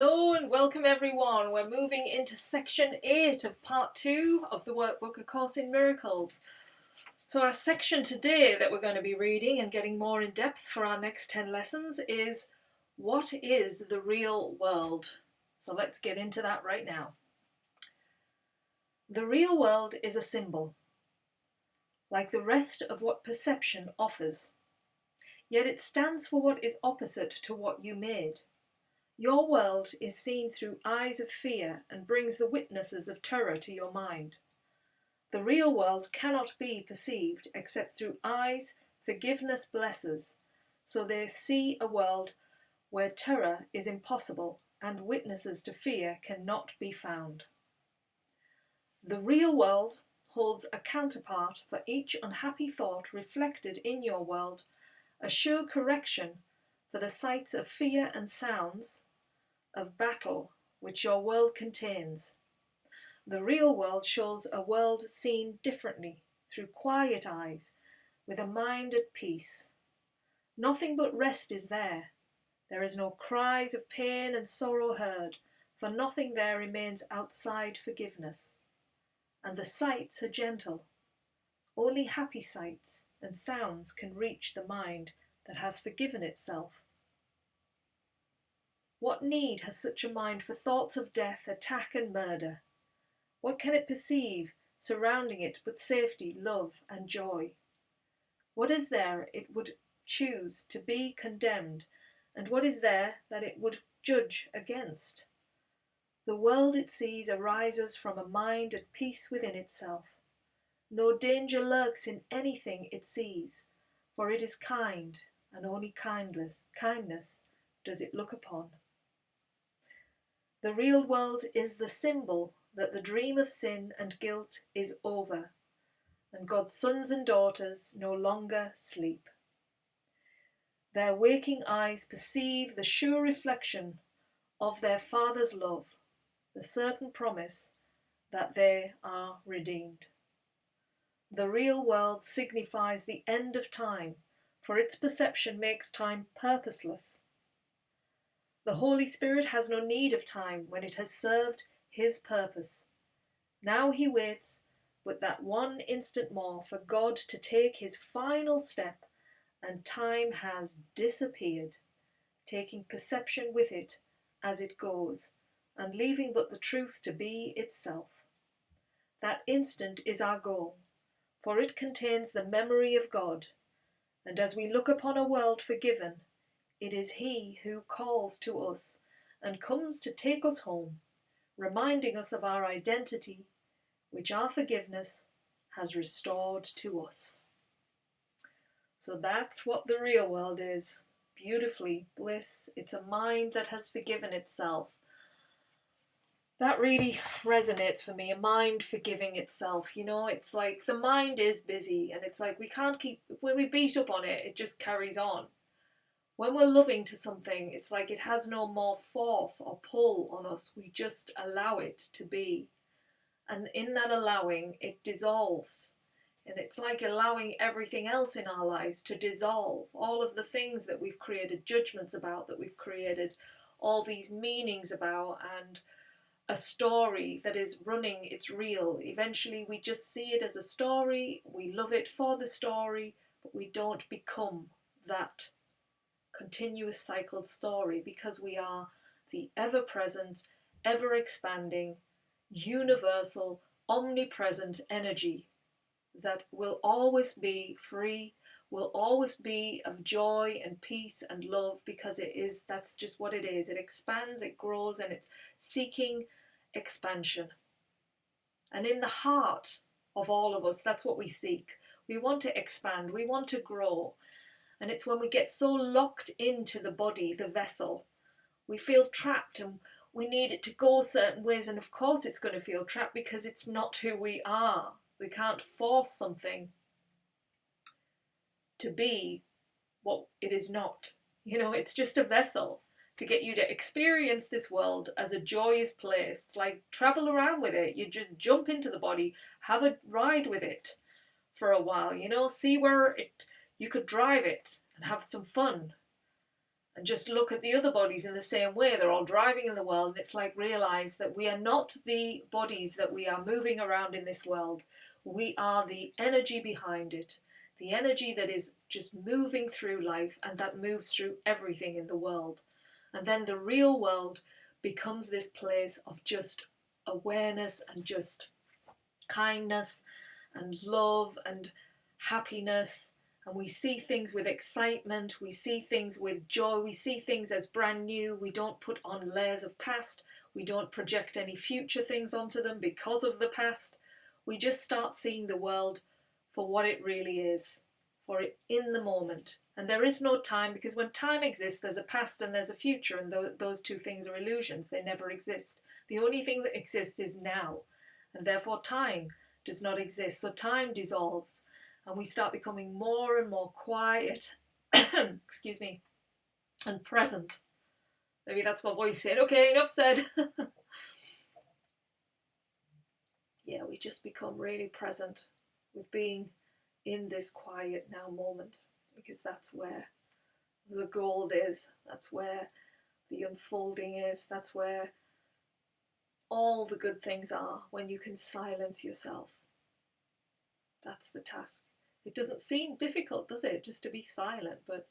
Hello and welcome everyone. We're moving into section 8 of part 2 of the workbook A Course in Miracles. So our section today that we're going to be reading and getting more in depth for our next 10 lessons is what is the real world? So let's get into that right now. The real world is a symbol, like the rest of what perception offers. Yet it stands for what is opposite to what you made. Your world is seen through eyes of fear and brings the witnesses of terror to your mind. The real world cannot be perceived except through eyes forgiveness blesses, so they see a world where terror is impossible and witnesses to fear cannot be found. The real world holds a counterpart for each unhappy thought reflected in your world, a sure correction for the sights of fear and sounds of battle which your world contains. The real world shows a world seen differently, through quiet eyes, with a mind at peace. Nothing but rest is there. There is no cries of pain and sorrow heard, for nothing there remains outside forgiveness. And the sights are gentle. Only happy sights and sounds can reach the mind that has forgiven itself. What need has such a mind for thoughts of death, attack and murder? What can it perceive surrounding it but safety, love and joy? What is there it would choose to be condemned, and what is there that it would judge against? The world it sees arises from a mind at peace within itself. No danger lurks in anything it sees, for it is kind, and only kindness does it look upon. The real world is the symbol that the dream of sin and guilt is over, and God's sons and daughters no longer sleep. Their waking eyes perceive the sure reflection of their Father's love, the certain promise that they are redeemed. The real world signifies the end of time, for its perception makes time purposeless. The Holy Spirit has no need of time when it has served his purpose. Now he waits but that one instant more for God to take his final step, and time has disappeared, taking perception with it as it goes, and leaving but the truth to be itself. That instant is our goal, for it contains the memory of God, and as we look upon a world forgiven, it is he who calls to us and comes to take us home, reminding us of our identity, which our forgiveness has restored to us. So that's what the real world is. Beautifully, bliss. It's a mind that has forgiven itself. That really resonates for me, a mind forgiving itself. You know, it's like the mind is busy, and it's like we can't keep, when we beat up on it, it just carries on. When we're loving to something, it's like it has no more force or pull on us. We just allow it to be. And in that allowing, it dissolves. And it's like allowing everything else in our lives to dissolve. All of the things that we've created judgments about, that we've created all these meanings about, and a story that is running its reel. Eventually we just see it as a story. We love it for the story, but we don't become that continuous cycled story, because we are the ever-present, ever-expanding, universal, omnipresent energy that will always be free, will always be of joy and peace and love, because that's just what it is. It expands, it grows, and it's seeking expansion. And in the heart of all of us, that's what we seek. We want to expand, we want to grow. And it's when we get so locked into the body, the vessel, we feel trapped and we need it to go certain ways. And of course it's going to feel trapped, because it's not who we are. We can't force something to be what it is not. You know, it's just a vessel to get you to experience this world as a joyous place. It's like travel around with it. You just jump into the body, have a ride with it for a while, you know, see where you could drive it and have some fun. And just look at the other bodies in the same way. They're all driving in the world, and it's like realize that we are not the bodies that we are moving around in this world. We are the energy behind it, the energy that is just moving through life and that moves through everything in the world. And then the real world becomes this place of just awareness and just kindness and love and happiness. And we see things with excitement, we see things with joy, we see things as brand new. We don't put on layers of past, we don't project any future things onto them because of the past. We just start seeing the world for what it really is, for it in the moment. And there is no time, because when time exists, there's a past and there's a future, and those two things are illusions. They never exist. The only thing that exists is now, and therefore time does not exist. So time dissolves, and we start becoming more and more quiet, excuse me, and present. Maybe that's my voice saying, okay, enough said. Yeah, we just become really present with being in this quiet now moment, because that's where the gold is, that's where the unfolding is, that's where all the good things are, when you can silence yourself. That's the task. It doesn't seem difficult, does it, just to be silent, but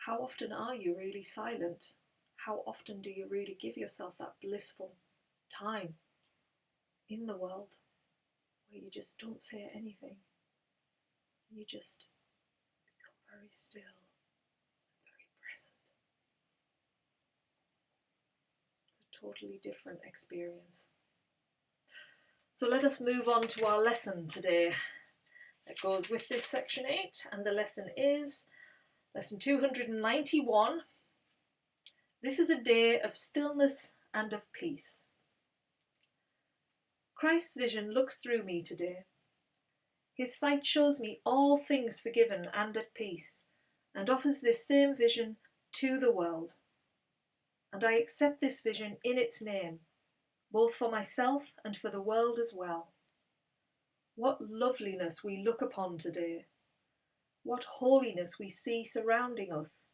how often are you really silent? How often do you really give yourself that blissful time in the world where you just don't say anything? You just become very still, very present. It's a totally different experience. So let us move on to our lesson today that goes with this section 8, and the lesson is lesson 291. This is a day of stillness and of peace. Christ's vision looks through me today. His sight shows me all things forgiven and at peace, and offers this same vision to the world. And I accept this vision in its name, both for myself and for the world as well. What loveliness we look upon today. What holiness we see surrounding us.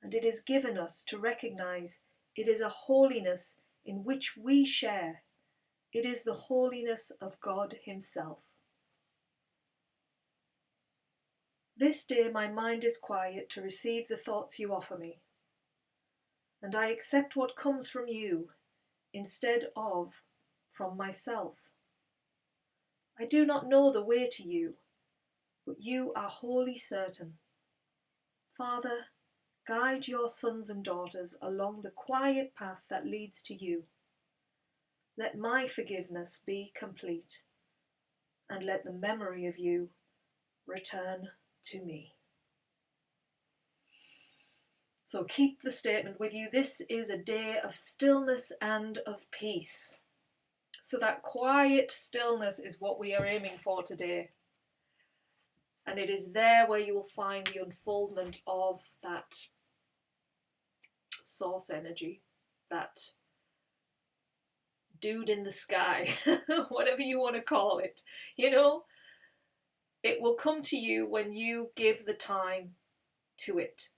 And it is given us to recognize it is a holiness in which we share. It is the holiness of God Himself. This day my mind is quiet to receive the thoughts you offer me, and I accept what comes from you instead of from myself. I do not know the way to you, but you are wholly certain. Father, guide your sons and daughters along the quiet path that leads to you. Let my forgiveness be complete, and let the memory of you return to me. So keep the statement with you. This is a day of stillness and of peace. So that quiet stillness is what we are aiming for today. And it is there where you will find the unfoldment of that source energy, that dude in the sky, whatever you want to call it. You know, it will come to you when you give the time to it.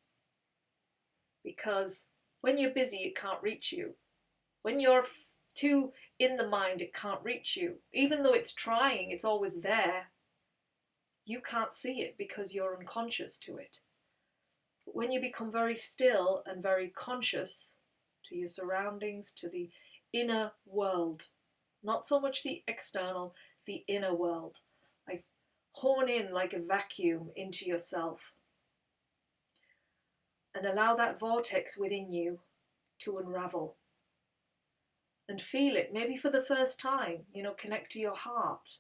Because when you're busy, it can't reach you. When you're too in the mind, it can't reach you. Even though it's trying, it's always there. You can't see it because you're unconscious to it. But when you become very still and very conscious to your surroundings, to the inner world, not so much the external, the inner world, like hone in like a vacuum into yourself and allow that vortex within you to unravel. And feel it, maybe for the first time, connect to your heart.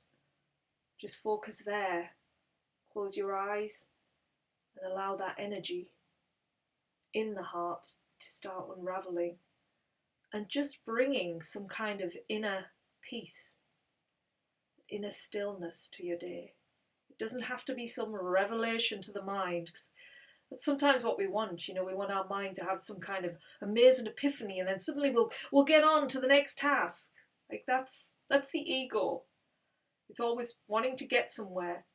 Just focus there. Close your eyes and allow that energy in the heart to start unraveling. And just bringing some kind of inner peace, inner stillness to your day. It doesn't have to be some revelation to the mind. That's sometimes what we want, we want our mind to have some kind of amazing epiphany, and then suddenly we'll get on to the next task. Like that's the ego. It's always wanting to get somewhere.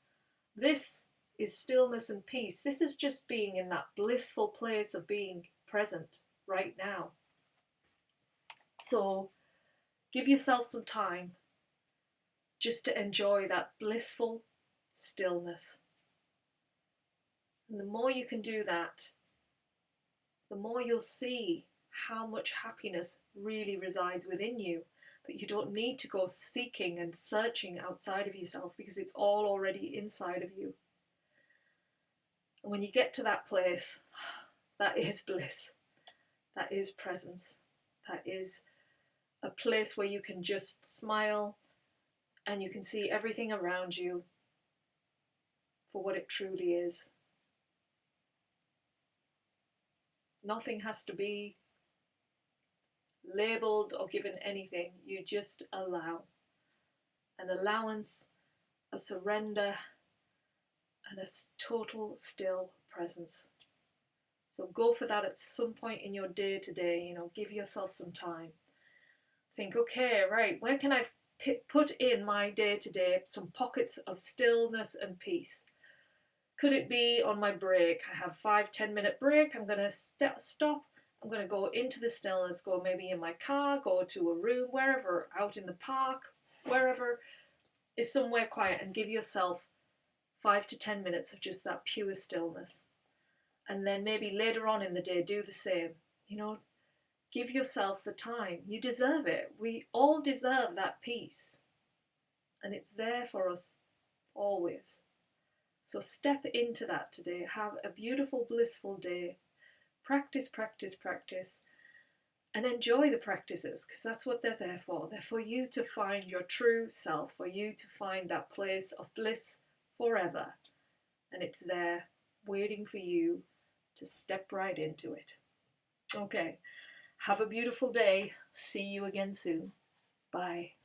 This is stillness and peace. This is just being in that blissful place of being present right now. So give yourself some time just to enjoy that blissful stillness. And the more you can do that, the more you'll see how much happiness really resides within you, that you don't need to go seeking and searching outside of yourself because it's all already inside of you. And when you get to that place, that is bliss, that is presence, that is a place where you can just smile and you can see everything around you for what it truly is. Nothing has to be labelled or given anything. You just allow. An allowance, a surrender, and a total still presence. So go for that at some point in your day today. Give yourself some time. Think, okay, right, where can I put in my day today some pockets of stillness and peace? Could it be on my break? I have 5-10 minute break. I'm going to stop. I'm going to go into the stillness, go maybe in my car, go to a room, wherever, out in the park, wherever is somewhere quiet, and give yourself 5 to 10 minutes of just that pure stillness. And then maybe later on in the day, do the same. Give yourself the time. You deserve it. We all deserve that peace. And it's there for us always. So step into that today. Have a beautiful, blissful day. Practice, practice, practice. And enjoy the practices, because that's what they're there for. They're for you to find your true self, for you to find that place of bliss forever. And it's there waiting for you to step right into it. Okay. Have a beautiful day. See you again soon. Bye.